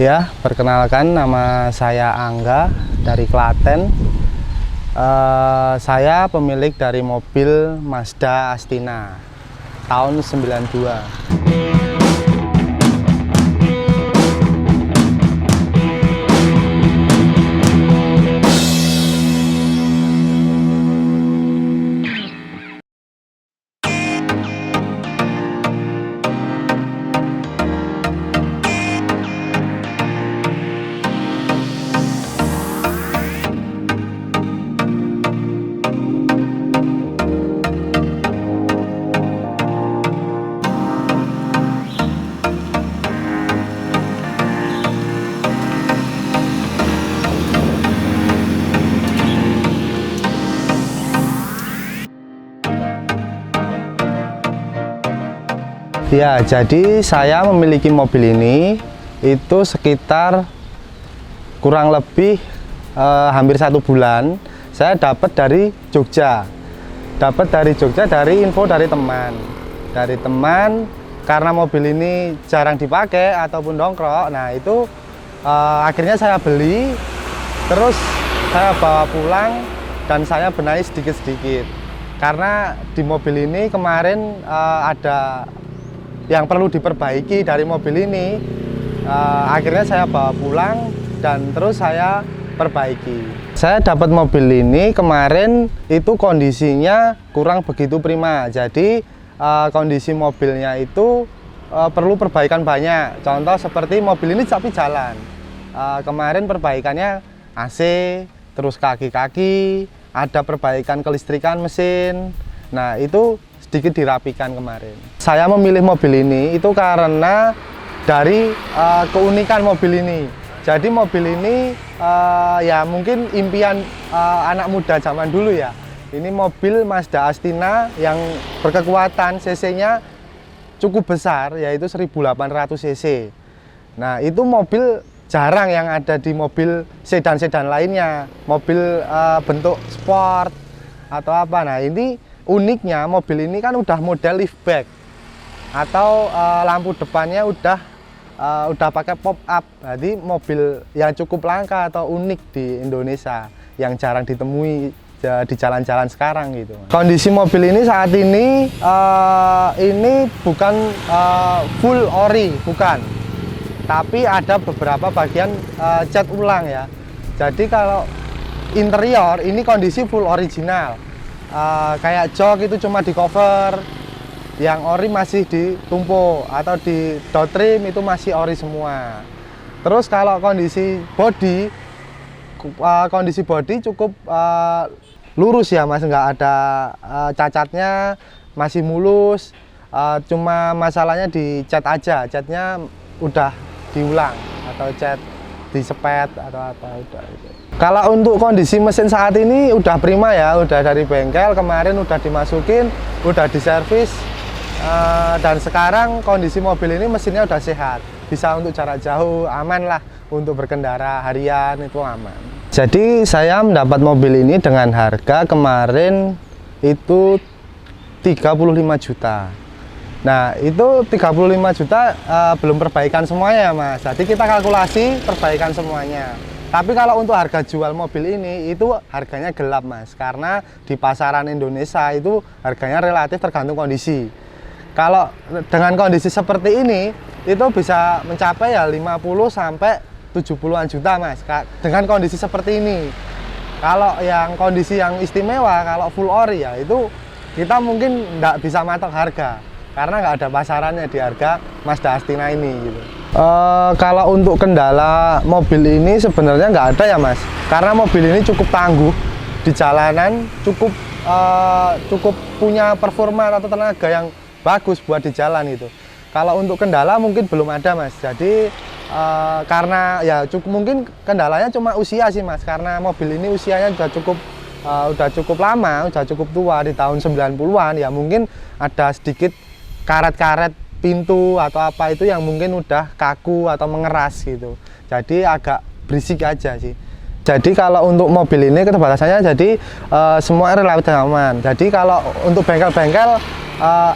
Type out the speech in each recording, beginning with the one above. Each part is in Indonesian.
Ya, perkenalkan nama saya Angga dari Klaten. Saya pemilik dari mobil Mazda Astina tahun 92. Ya, jadi saya memiliki mobil ini itu sekitar kurang lebih hampir 1 bulan. Saya dapat dari Jogja. Dari info dari teman. Karena mobil ini jarang dipakai ataupun dongkrok. Nah, itu akhirnya saya beli, terus saya bawa pulang dan saya benahi sedikit-sedikit. Karena di mobil ini kemarin ada yang perlu diperbaiki dari mobil ini, akhirnya saya bawa pulang dan terus saya perbaiki. Saya dapat mobil ini kemarin itu kondisinya kurang begitu prima, jadi kondisi mobilnya itu perlu perbaikan banyak. Contoh seperti mobil ini tapi jalan, kemarin perbaikannya AC, terus kaki-kaki, ada perbaikan kelistrikan mesin. Nah, itu sedikit dirapikan kemarin. Saya memilih mobil ini itu karena dari keunikan mobil ini. Jadi mobil ini ya mungkin impian anak muda zaman dulu ya. Ini mobil Mazda Astina yang berkekuatan cc-nya cukup besar, yaitu 1800 cc. Nah, itu mobil jarang yang ada di mobil sedan-sedan lainnya. Mobil bentuk sport atau apa. Nah, ini uniknya mobil ini kan udah model liftback atau lampu depannya udah pakai pop up. Jadi mobil yang cukup langka atau unik di Indonesia yang jarang ditemui di jalan-jalan sekarang gitu. Kondisi mobil ini saat ini bukan full ori, bukan. Tapi ada beberapa bagian cat ulang ya. Jadi kalau interior ini kondisi full original. Kayak jok itu cuma di cover, yang ori masih ditumpuk, atau di dot trim itu masih ori semua. Terus kalau kondisi body cukup lurus ya mas, nggak ada cacatnya, masih mulus. Cuma masalahnya di cat aja, catnya udah diulang atau cat disepet atau apa udah gitu. Kalau untuk kondisi mesin saat ini udah prima ya, udah dari bengkel kemarin udah dimasukin, udah diservis, dan sekarang kondisi mobil ini mesinnya udah sehat, bisa untuk jarak jauh, aman lah untuk berkendara harian, itu aman. Jadi saya mendapat mobil ini dengan harga kemarin itu 35 juta. Nah, itu 35 juta belum perbaikan semuanya mas, jadi kita kalkulasi perbaikan semuanya. Tapi kalau untuk harga jual mobil ini itu harganya gelap mas, karena di pasaran Indonesia itu harganya relatif tergantung kondisi. Kalau dengan kondisi seperti ini itu bisa mencapai ya 50 sampai 70-an juta mas, dengan kondisi seperti ini. Kalau yang kondisi yang istimewa, kalau full ori ya itu kita mungkin nggak bisa matok harga, karena nggak ada pasarannya di harga Mazda Astina ini gitu. Kalau untuk kendala mobil ini sebenarnya nggak ada ya mas, karena mobil ini cukup tangguh di jalanan, cukup punya performa atau tenaga yang bagus buat di jalan itu. Kalau untuk kendala mungkin belum ada mas, jadi karena ya mungkin kendalanya cuma usia sih mas, karena mobil ini usianya udah cukup lama, udah cukup tua, di tahun 90-an ya, mungkin ada sedikit karet-karet pintu atau apa itu yang mungkin udah kaku atau mengeras gitu, jadi agak berisik aja sih. Jadi kalau untuk mobil ini keterbatasannya jadi semua relatif aman. Jadi kalau untuk bengkel-bengkel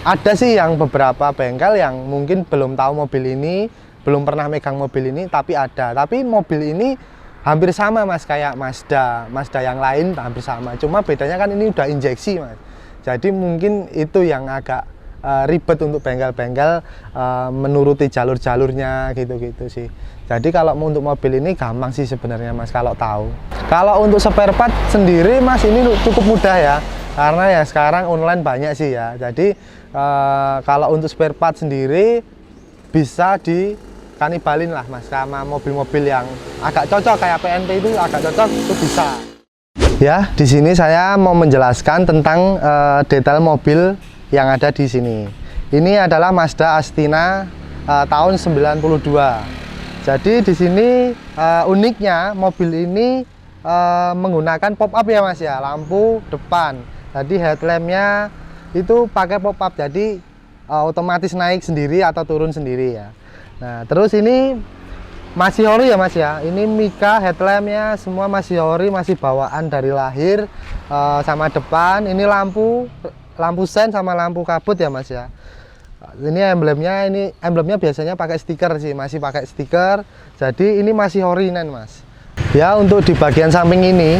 ada sih yang beberapa bengkel yang mungkin belum tahu mobil ini, belum pernah megang mobil ini, tapi ada. Tapi mobil ini hampir sama Mas, kayak Mazda yang lain hampir sama. Cuma bedanya kan ini udah injeksi Mas. Jadi mungkin itu yang agak ribet untuk bengkel-bengkel menuruti jalur-jalurnya gitu-gitu sih. Jadi kalau untuk mobil ini gampang sih sebenarnya Mas kalau tahu. Kalau untuk spare part sendiri Mas ini cukup mudah ya. Karena ya sekarang online banyak sih ya. Jadi kalau untuk spare part sendiri bisa dikanibalin lah Mas sama mobil-mobil yang agak cocok kayak PNP itu agak cocok itu bisa. Ya, di sini saya mau menjelaskan tentang detail mobil yang ada di sini. Ini adalah Mazda Astina tahun 92. Jadi di sini uniknya mobil ini menggunakan pop up ya Mas ya, lampu depan. Jadi headlampnya itu pakai pop up, jadi otomatis naik sendiri atau turun sendiri ya. Nah terus ini masih ori ya Mas ya, ini Mika headlampnya semua masih ori, masih bawaan dari lahir sama depan. Ini lampu sen sama lampu kabut ya Mas ya. Ini emblemnya biasanya pakai stiker sih, masih pakai stiker. Jadi ini masih orinan Mas. Ya untuk di bagian samping ini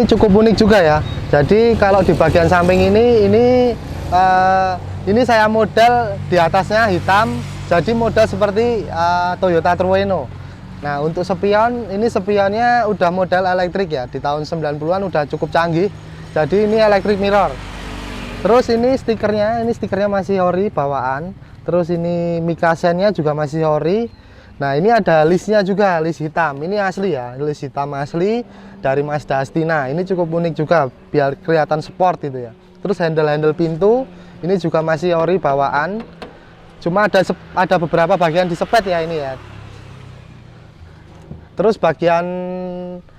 cukup unik juga ya. Jadi kalau di bagian samping ini saya model di atasnya hitam. Jadi model seperti Toyota Trueno. Nah untuk spion, ini spionnya udah model elektrik ya. Di tahun 90-an udah cukup canggih. Jadi ini electric mirror. Terus ini stikernya masih ori bawaan. Terus ini Mika sennya juga masih ori. Nah ini ada listnya juga, list hitam. Ini asli ya, list hitam asli dari Mazda Astina. Ini cukup unik juga, biar kelihatan sport itu ya. Terus handle pintu ini juga masih ori bawaan. Cuma ada beberapa bagian disepet ya ini ya. Terus bagian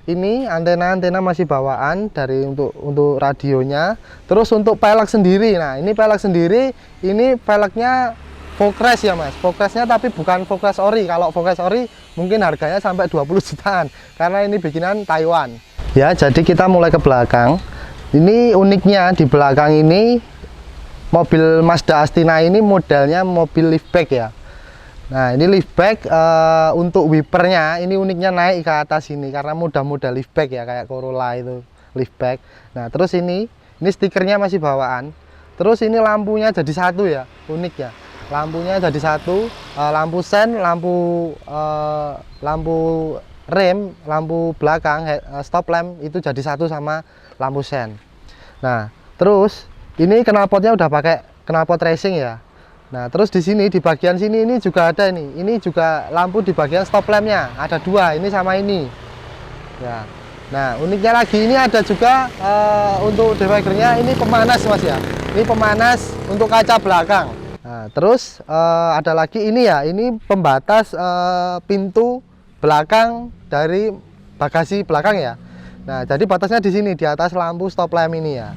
ini antena masih bawaan dari untuk radionya. Terus untuk pelek sendiri, nah ini pelek sendiri, ini peleknya Focus ya Mas. Fokusnya tapi bukan Focus ori. Kalau Focus ori mungkin harganya sampai 20 jutaan karena ini bikinan Taiwan. Ya, jadi kita mulai ke belakang. Ini uniknya di belakang ini mobil Mazda Astina ini modelnya mobil liftback ya. Nah ini liftback untuk wipernya ini uniknya naik ke atas ini karena model liftback ya kayak Corolla itu liftback. Nah terus ini stikernya masih bawaan. Terus ini lampunya jadi satu ya, unik ya. Lampunya jadi satu, lampu sen, lampu rem, lampu belakang, stop lamp itu jadi satu sama lampu sen. Nah terus ini knalpotnya udah pakai knalpot racing ya. Nah terus di sini di bagian sini ini juga ada ini juga lampu di bagian stop lampnya ada dua, ini sama ini ya. Nah uniknya lagi ini ada juga untuk defoggernya ini pemanas Mas ya, ini pemanas untuk kaca belakang. Nah terus ada lagi ini ya, ini pembatas pintu belakang dari bagasi belakang ya. Nah jadi batasnya di sini di atas lampu stop lamp ini ya.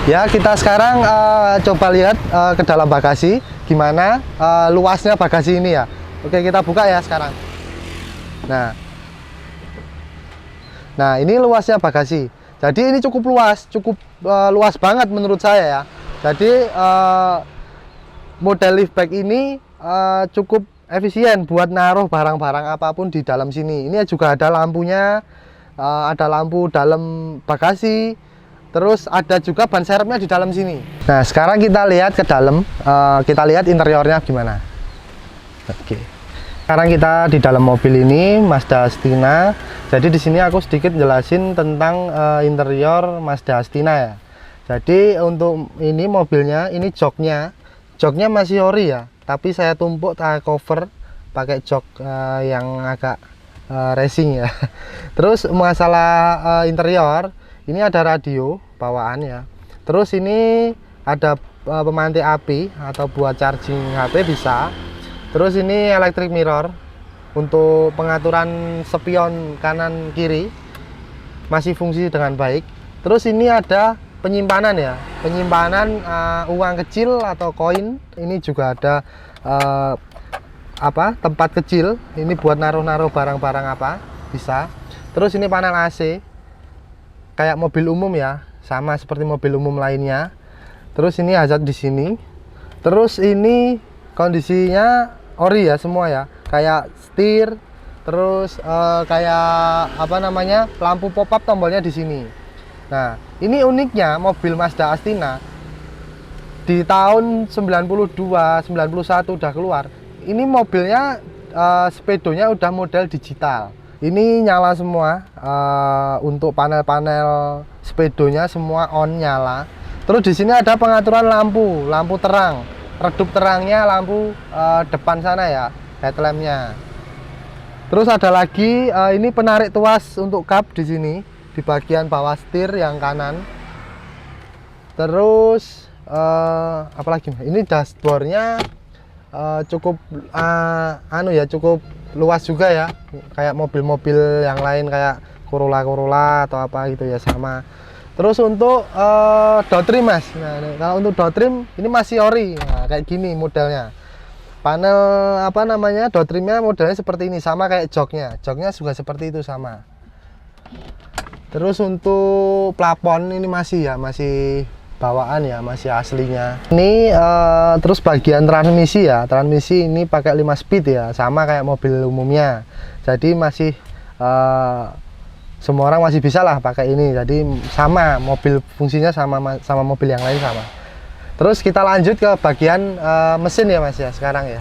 Ya kita sekarang coba lihat ke dalam bagasi gimana luasnya bagasi ini ya. Oke kita buka ya sekarang. Nah ini luasnya bagasi. Jadi ini cukup luas banget menurut saya ya. Jadi model liftback ini cukup efisien buat naruh barang-barang apapun di dalam sini. Ini juga ada lampunya, ada lampu dalam bagasi. Terus ada juga ban serepnya di dalam sini. Nah, sekarang kita lihat ke dalam, kita lihat interiornya gimana. Oke. Sekarang kita di dalam mobil ini Mazda Astina. Jadi di sini aku sedikit jelasin tentang interior Mazda Astina ya. Jadi untuk ini mobilnya, ini joknya masih ori ya. Tapi saya tumpuk cover pakai jok yang agak racing ya. Terus masalah interior. Ini ada radio bawaan ya. Terus ini ada pemantik api atau buat charging HP bisa. Terus ini electric mirror untuk pengaturan spion kanan kiri masih fungsi dengan baik. Terus ini ada penyimpanan ya, penyimpanan uang kecil atau koin. Ini juga ada tempat kecil. Ini buat naruh-naruh barang-barang apa bisa. Terus ini panel AC. Kayak mobil umum ya, sama seperti mobil umum lainnya. Terus ini hazard di sini. Terus ini kondisinya ori ya semua ya, kayak setir, terus kayak apa namanya, lampu pop-up tombolnya di sini. Nah, ini uniknya mobil Mazda Astina di tahun 92, 91 udah keluar. Ini mobilnya sepedonya udah model digital. Ini nyala semua, untuk panel-panel sepedonya semua on nyala. Terus di sini ada pengaturan lampu terang, redup terangnya lampu depan sana ya, headlampnya. Terus ada lagi ini penarik tuas untuk kap di sini di bagian bawah setir yang kanan. Terus apalagi ini dashboardnya cukup cukup luas juga ya, kayak mobil-mobil yang lain kayak Corolla atau apa gitu ya sama. Terus untuk door trim mas, nah kalau untuk door trim ini masih ori, nah, kayak gini modelnya. Panel apa namanya, door trimnya modelnya seperti ini, sama kayak joknya juga seperti itu sama. Terus untuk plafon ini masih bawaan ya, masih aslinya. Ini terus bagian transmisi ya, transmisi ini pakai 5 speed ya, sama kayak mobil umumnya. Jadi masih semua orang masih bisa lah pakai ini, jadi sama mobil, fungsinya sama mobil yang lain sama. Terus kita lanjut ke bagian mesin ya mas ya sekarang ya.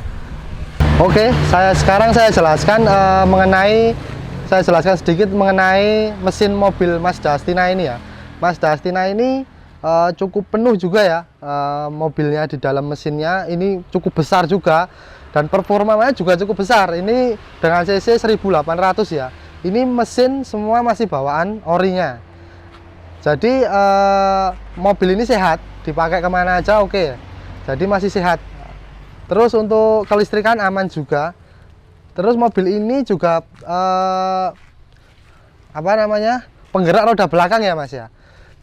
Oke, sekarang saya jelaskan sedikit mengenai mesin mobil Mazda Astina ini ya. Mazda Astina ini cukup penuh juga ya, mobilnya di dalam mesinnya ini cukup besar juga, dan performanya juga cukup besar. Ini dengan cc 1800 ya. Ini mesin semua masih bawaan orinya. Jadi mobil ini sehat, dipakai kemana aja oke. Jadi masih sehat. Terus untuk kelistrikan aman juga. Terus mobil ini juga penggerak roda belakang ya mas ya.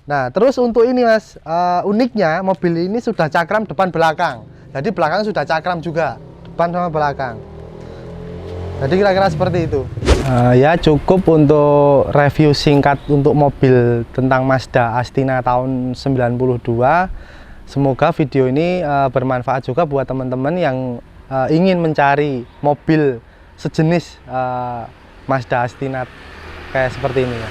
Nah terus untuk ini mas, uniknya mobil ini sudah cakram depan belakang. Jadi belakang sudah cakram juga, depan sama belakang. Jadi kira-kira seperti itu. Ya cukup untuk review singkat untuk mobil tentang Mazda Astina tahun 92. Semoga video ini bermanfaat juga buat teman-teman yang ingin mencari mobil sejenis Mazda Astina kayak seperti ini ya.